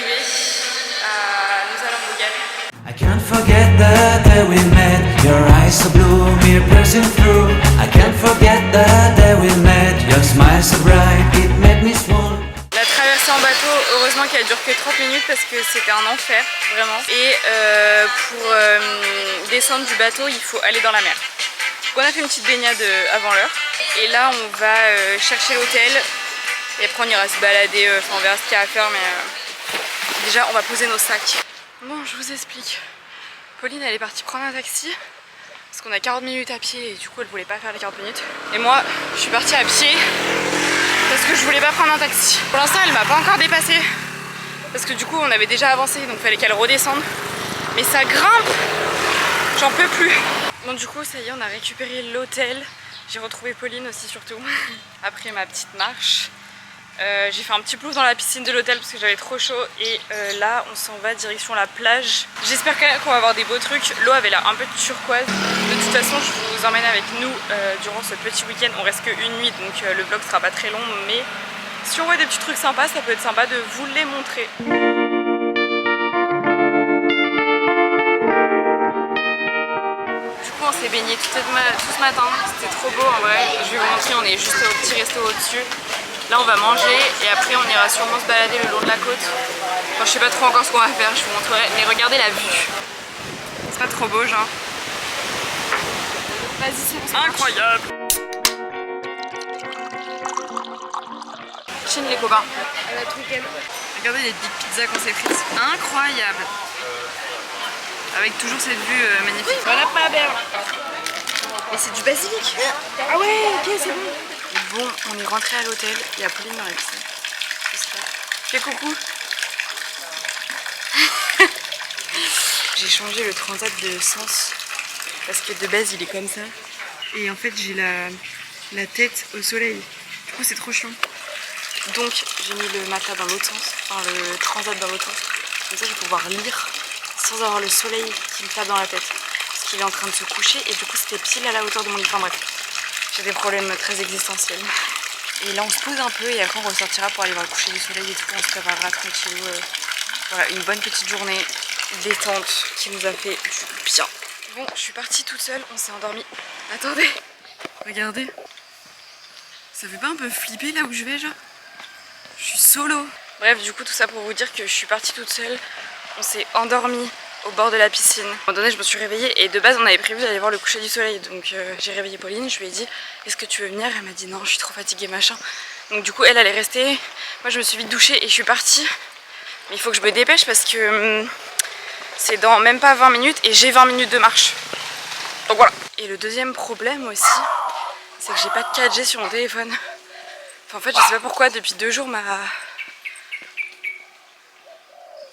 arrivés à Nusa Lembongan. I can't forget the day we met. Your eyes so blue, me piercing through. I can't forget the day we met. Your smile so bright, it made me swoon. La traversée en bateau, heureusement qu'elle dure que 30 minutes parce que c'était un enfer, vraiment. Et pour descendre du bateau, il faut aller dans la mer. Donc on a fait une petite baignade avant l'heure. Et là, on va chercher l'hôtel. Et après, on ira se balader, on verra ce qu'il y a à faire. Mais déjà, on va poser nos sacs. Bon, je vous explique. Pauline, elle est partie prendre un taxi. Parce qu'on a 40 minutes à pied et du coup, elle voulait pas faire les 40 minutes. Et moi, je suis partie à pied. Parce que je voulais pas prendre un taxi. Pour l'instant elle m'a pas encore dépassée. Parce que du coup on avait déjà avancé. Donc il fallait qu'elle redescende. Mais ça grimpe. J'en peux plus. Bon du coup ça y est, on a récupéré l'hôtel. J'ai retrouvé Pauline aussi surtout. Après ma petite marche. J'ai fait un petit plouf dans la piscine de l'hôtel parce que j'avais trop chaud. Et là on s'en va direction la plage. J'espère qu'on va avoir des beaux trucs. L'eau avait l'air un peu turquoise. De toute façon je vous emmène avec nous durant ce petit week-end. On reste qu'une nuit donc le vlog sera pas très long. Mais si on voit des petits trucs sympas, ça peut être sympa de vous les montrer. Du coup on s'est baigné tout ce matin. C'était trop beau en vrai. Je vais vous montrer, on est juste au petit resto au-dessus. Là on va manger et après on ira sûrement se balader le long de la côte. Enfin je sais pas trop encore ce qu'on va faire, je vous montrerai. Mais regardez la vue. C'est pas trop beau genre. Vas-y c'est bon. Incroyable. Chine les copains. Regardez les petites pizzas qu'on s'est frites. Incroyable. Avec toujours cette vue magnifique. Voilà ma belle. Mais c'est du basilic. Ah ouais ok c'est bon. Bon, on est rentré à l'hôtel, il y a Pauline dans la piscine. Fais coucou. J'ai changé le transat de sens parce que de base il est comme ça. Et en fait j'ai la tête au soleil. Du coup c'est trop chiant. Donc j'ai mis le matelas dans l'autre sens, enfin le transat dans l'autre sens. Comme ça je vais pouvoir lire sans avoir le soleil qui me tape dans la tête. Parce qu'il est en train de se coucher et du coup c'était pile à la hauteur de mon lit. Enfin bref. J'ai des problèmes très existentiels. Et là on se pose un peu et après on ressortira pour aller voir le coucher du soleil et tout. On se préparera tranquillou. Voilà, une bonne petite journée détente qui nous a fait du bien. Bon, je suis partie toute seule, on s'est endormi. Attendez, regardez. Ça fait pas un peu flipper là où je vais genre? Je suis solo. Bref, du coup tout ça pour vous dire que je suis partie toute seule. On s'est endormi au bord de la piscine. À un moment donné je me suis réveillée et de base on avait prévu d'aller voir le coucher du soleil. Donc j'ai réveillé Pauline, je lui ai dit est-ce que tu veux venir? Elle m'a dit non je suis trop fatiguée machin. Donc du coup elle est restée. Moi je me suis vite douchée et je suis partie. Mais il faut que je me dépêche parce que c'est dans même pas 20 minutes et j'ai 20 minutes de marche. Donc voilà. Et le deuxième problème aussi c'est que j'ai pas de 4G sur mon téléphone. Enfin en fait je sais pas pourquoi depuis 2 jours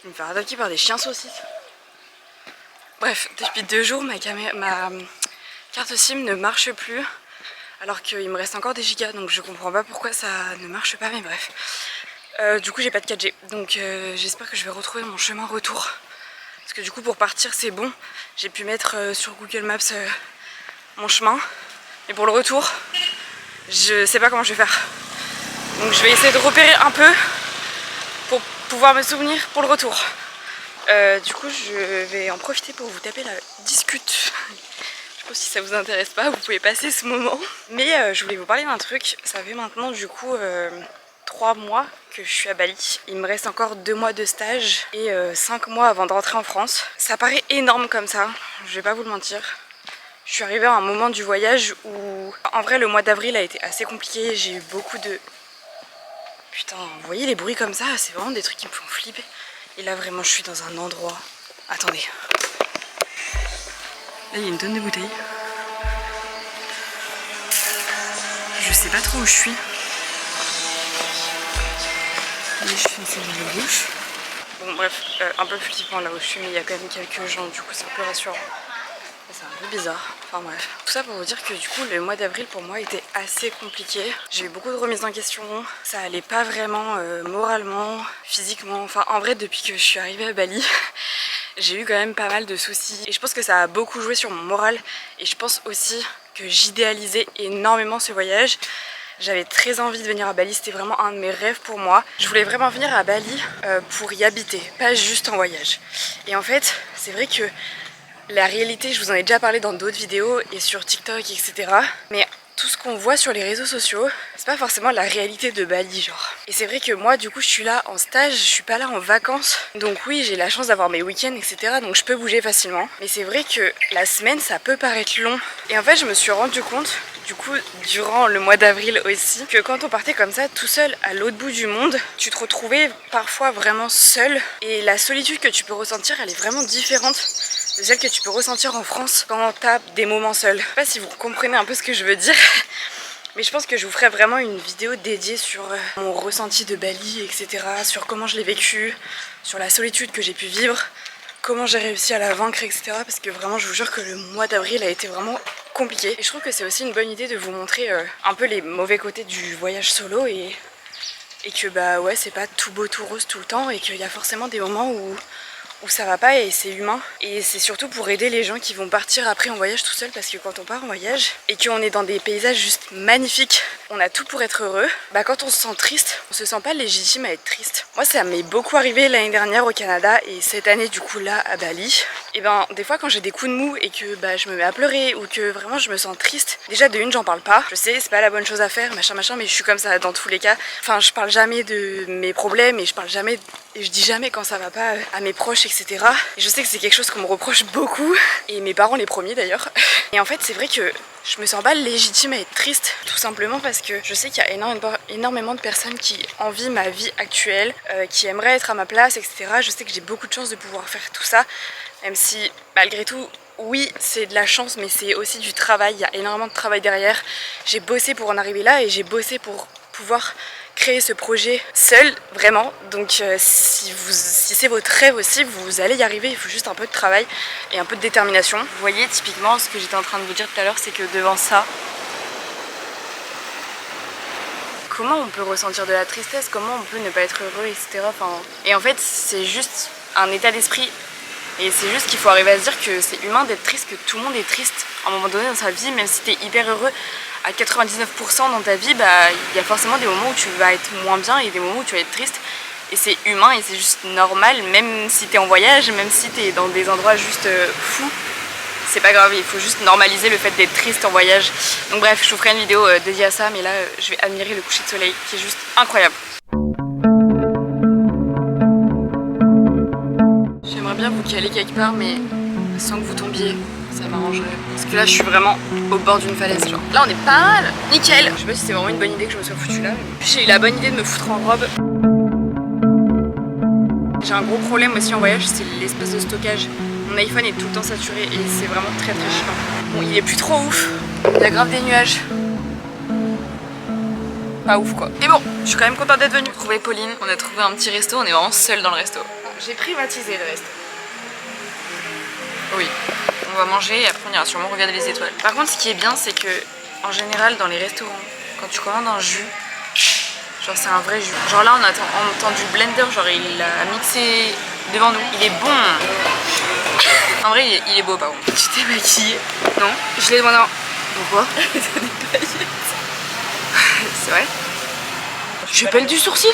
je me fais attaquer par des chiens saucisses. Bref, depuis 2 jours, ma carte SIM ne marche plus. Alors qu'il me reste encore des gigas, donc je comprends pas pourquoi ça ne marche pas, mais bref. Du coup, j'ai pas de 4G. Donc j'espère que je vais retrouver mon chemin retour. Parce que du coup, pour partir, c'est bon. J'ai pu mettre sur Google Maps mon chemin. Mais pour le retour, je sais pas comment je vais faire. Donc je vais essayer de repérer un peu pour pouvoir me souvenir pour le retour. Du coup je vais en profiter pour vous taper la discute. Je sais pas si ça vous intéresse pas, vous pouvez passer ce moment. Mais je voulais vous parler d'un truc. Ça fait maintenant du coup 3 mois que je suis à Bali. Il me reste encore 2 mois de stage et 5 mois avant de rentrer en France. Ça paraît énorme comme ça, je vais pas vous le mentir. Je suis arrivée à un moment du voyage où en vrai le mois d'avril a été assez compliqué. J'ai eu beaucoup de... Putain, vous voyez les bruits comme ça, c'est vraiment des trucs qui me font flipper. Et là vraiment je suis dans un endroit... Attendez. Là il y a une tonne de bouteilles. Je sais pas trop où je suis. Mais je suis essayé de la gauche. Bon bref, un peu plus flippant là où je suis, mais il y a quand même quelques gens, du coup c'est un peu rassurant. C'est un peu bizarre, enfin bref. Tout ça pour vous dire que du coup le mois d'avril pour moi était assez compliqué. J'ai eu beaucoup de remises en question, ça allait pas vraiment moralement, physiquement. Enfin en vrai depuis que je suis arrivée à Bali, j'ai eu quand même pas mal de soucis. Et je pense que ça a beaucoup joué sur mon moral. Et je pense aussi que j'idéalisais énormément ce voyage. J'avais très envie de venir à Bali, c'était vraiment un de mes rêves pour moi. Je voulais vraiment venir à Bali pour y habiter, pas juste en voyage. Et en fait, c'est vrai que la réalité, je vous en ai déjà parlé dans d'autres vidéos et sur TikTok, etc. Mais tout ce qu'on voit sur les réseaux sociaux, c'est pas forcément la réalité de Bali, genre. Et c'est vrai que moi, du coup, je suis là en stage, je suis pas là en vacances. Donc oui, j'ai la chance d'avoir mes week-ends, etc. Donc je peux bouger facilement. Mais c'est vrai que la semaine, ça peut paraître long. Et en fait, je me suis rendu compte, du coup, durant le mois d'avril aussi, que quand on partait comme ça, tout seul à l'autre bout du monde, tu te retrouvais parfois vraiment seul. Et la solitude que tu peux ressentir, elle est vraiment différente de celle que tu peux ressentir en France quand t'as des moments seuls. Je sais pas si vous comprenez un peu ce que je veux dire, mais je pense que je vous ferai vraiment une vidéo dédiée sur mon ressenti de Bali, etc. Sur comment je l'ai vécu, sur la solitude que j'ai pu vivre, comment j'ai réussi à la vaincre, etc. Parce que vraiment, je vous jure que le mois d'avril a été vraiment compliqué. Et je trouve que c'est aussi une bonne idée de vous montrer un peu les mauvais côtés du voyage solo et que bah ouais, c'est pas tout beau tout rose tout le temps et qu'il y a forcément des moments où ça va pas et c'est humain. Et c'est surtout pour aider les gens qui vont partir après en voyage tout seul, parce que quand on part en voyage et qu'on est dans des paysages juste magnifiques, on a tout pour être heureux, bah quand on se sent triste, on se sent pas légitime à être triste. Moi ça m'est beaucoup arrivé l'année dernière au Canada et cette année du coup là à Bali. Et ben des fois quand j'ai des coups de mou et que bah je me mets à pleurer ou que vraiment je me sens triste, déjà de une j'en parle pas, je sais c'est pas la bonne chose à faire, machin, mais je suis comme ça dans tous les cas. Enfin je parle jamais de mes problèmes et je dis jamais quand ça va pas à mes proches, etc. Et je sais que c'est quelque chose qu'on me reproche beaucoup, et mes parents les premiers d'ailleurs. Et en fait c'est vrai que je me sens pas légitime à être triste, tout simplement parce que je sais qu'il y a énormément de personnes qui envient ma vie actuelle, qui aimeraient être à ma place, etc. Je sais que j'ai beaucoup de chance de pouvoir faire tout ça, même si malgré tout, oui c'est de la chance, mais c'est aussi du travail, il y a énormément de travail derrière. J'ai bossé pour en arriver là et j'ai bossé pour pouvoir créer ce projet seul, vraiment. Donc si c'est votre rêve aussi, vous allez y arriver, il faut juste un peu de travail et un peu de détermination. Vous voyez typiquement ce que j'étais en train de vous dire tout à l'heure, c'est que devant ça, comment on peut ressentir de la tristesse, comment on peut ne pas être heureux, etc. Enfin, et en fait c'est juste un état d'esprit. Et c'est juste qu'il faut arriver à se dire que c'est humain d'être triste, que tout le monde est triste à un moment donné dans sa vie, même si t'es hyper heureux à 99% dans ta vie, bah il y a forcément des moments où tu vas être moins bien et des moments où tu vas être triste. Et c'est humain et c'est juste normal, même si t'es en voyage, même si t'es dans des endroits juste fous, c'est pas grave, il faut juste normaliser le fait d'être triste en voyage. Donc bref, je vous ferai une vidéo dédiée à ça, mais là je vais admirer le coucher de soleil qui est juste incroyable. J'aimerais bien vous caler quelque part, mais sans que vous tombiez, ça m'arrangerait. Parce que là, je suis vraiment au bord d'une falaise, genre. Là, on est pas mal, nickel. Je sais pas si c'est vraiment une bonne idée que je me sois foutue là. Puis j'ai eu la bonne idée de me foutre en robe. J'ai un gros problème aussi en voyage, c'est l'espace de stockage. Mon iPhone est tout le temps saturé et c'est vraiment très très chiant. Bon, il est plus trop ouf. Il y a grave des nuages. Pas ouf quoi. Et bon, je suis quand même contente d'être venue. Trouver Pauline, on a trouvé un petit resto, on est vraiment seul dans le resto. J'ai privatisé le resto. Oui, on va manger et après on ira sûrement regarder les étoiles. Par contre, ce qui est bien, c'est que en général dans les restaurants, quand tu commandes un jus, genre c'est un vrai jus. Genre là on entend du blender, genre il a mixé devant nous. Il est bon. En vrai il est beau par contre. Tu t'es maquillée? Non, je l'ai demandé en... Pourquoi? T'as des paillettes. C'est vrai? Je pèle du sourcil.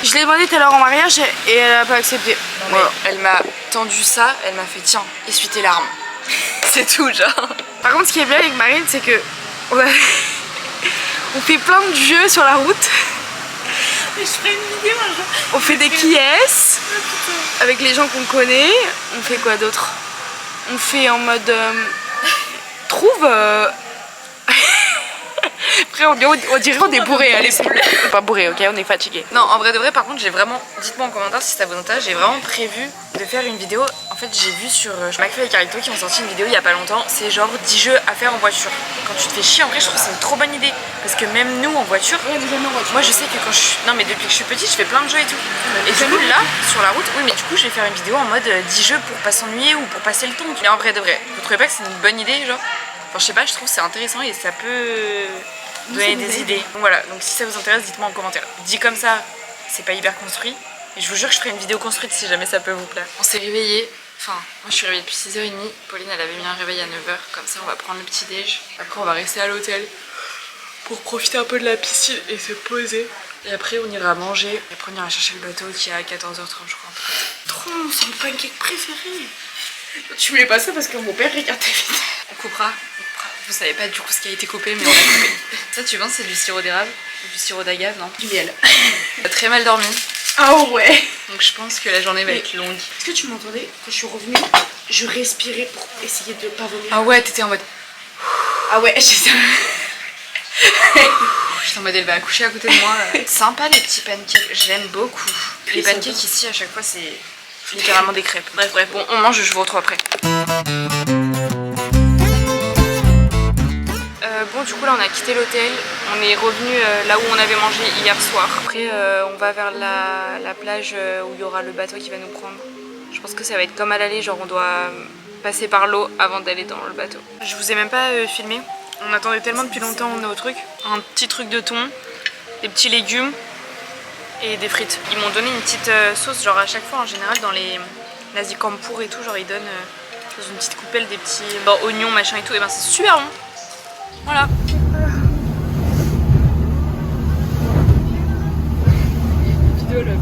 Je l'ai demandé tout à l'heure en mariage et elle a pas accepté. Voilà. Elle m'a tendu ça, elle m'a fait tiens, essuie tes larmes. C'est tout genre. Par contre ce qui est bien avec Marine c'est que on fait plein de jeux sur la route. Mais je ferai une vidéo un jour. On fait des qui-est avec les gens qu'on connaît. On fait quoi d'autre? On fait en mode trouve Après on dirait on est bourré, allez c'est pas bourré, ok, on est fatigué. Non en vrai de vrai par contre j'ai vraiment, dites-moi en commentaire si ça vous intéresse, j'ai vraiment prévu de faire une vidéo. En fait j'ai vu sur McFly et Carito qui ont sorti une vidéo il y a pas longtemps, c'est genre 10 jeux à faire en voiture. Quand tu te fais chier en vrai je trouve que c'est une trop bonne idée. Parce que même nous en voiture, moi je sais que quand non mais depuis que je suis petite je fais plein de jeux et tout. Et du coup là sur la route, oui mais du coup je vais faire une vidéo en mode 10 jeux pour pas s'ennuyer ou pour passer le temps. Mais en vrai de vrai, vous trouvez pas que c'est une bonne idée genre? Enfin je sais pas, je trouve que c'est intéressant et ça peut donner des idées. Donc voilà, donc si ça vous intéresse, dites-moi en commentaire. Dit comme ça, c'est pas hyper construit. Et je vous jure que je ferai une vidéo construite si jamais ça peut vous plaire. On s'est réveillé, Enfin, moi je suis réveillée depuis 6h30. Pauline elle avait mis un réveil à 9h. Comme ça on va prendre le petit déj. Après on va rester à l'hôtel pour profiter un peu de la piscine et se poser. Et après on ira manger. Et après on ira chercher le bateau qui est à 14h30 je crois. Trop bon, c'est mon pancake préféré. Tu voulais pas ça parce que mon père regarde tes vidéos. On coupera. Vous savez pas du coup ce qui a été coupé mais on l'a coupé. Ça tu penses c'est du sirop d'érable ou du sirop d'agave, non? Du miel. J'ai très mal dormi. Ah ouais. Donc je pense que la journée va être longue. Est-ce que tu m'entendais? Quand je suis revenue, je respirais pour essayer de pas vomir. Ah ouais, t'étais en mode... Ah ouais, j'ai ça. J'étais en mode elle va accoucher à côté de moi. Sympa les petits pancakes, j'aime beaucoup. Les pancakes ici à chaque fois c'est littéralement des crêpes. Bref, bon on mange, je vous retrouve après. Bon du coup là on a quitté l'hôtel, on est revenu là où on avait mangé hier soir. Après on va vers la plage où il y aura le bateau qui va nous prendre. Je pense que ça va être comme à l'aller, genre on doit passer par l'eau avant d'aller dans le bateau. Je vous ai même pas filmé, on attendait tellement depuis longtemps, on est au truc. Un petit truc de thon, des petits légumes et des frites. Ils m'ont donné une petite sauce, genre à chaque fois en général dans les nasi campur et tout, genre ils donnent dans une petite coupelle des petits oignons machin et tout, et ben c'est super bon. Voilà. Vidéo là,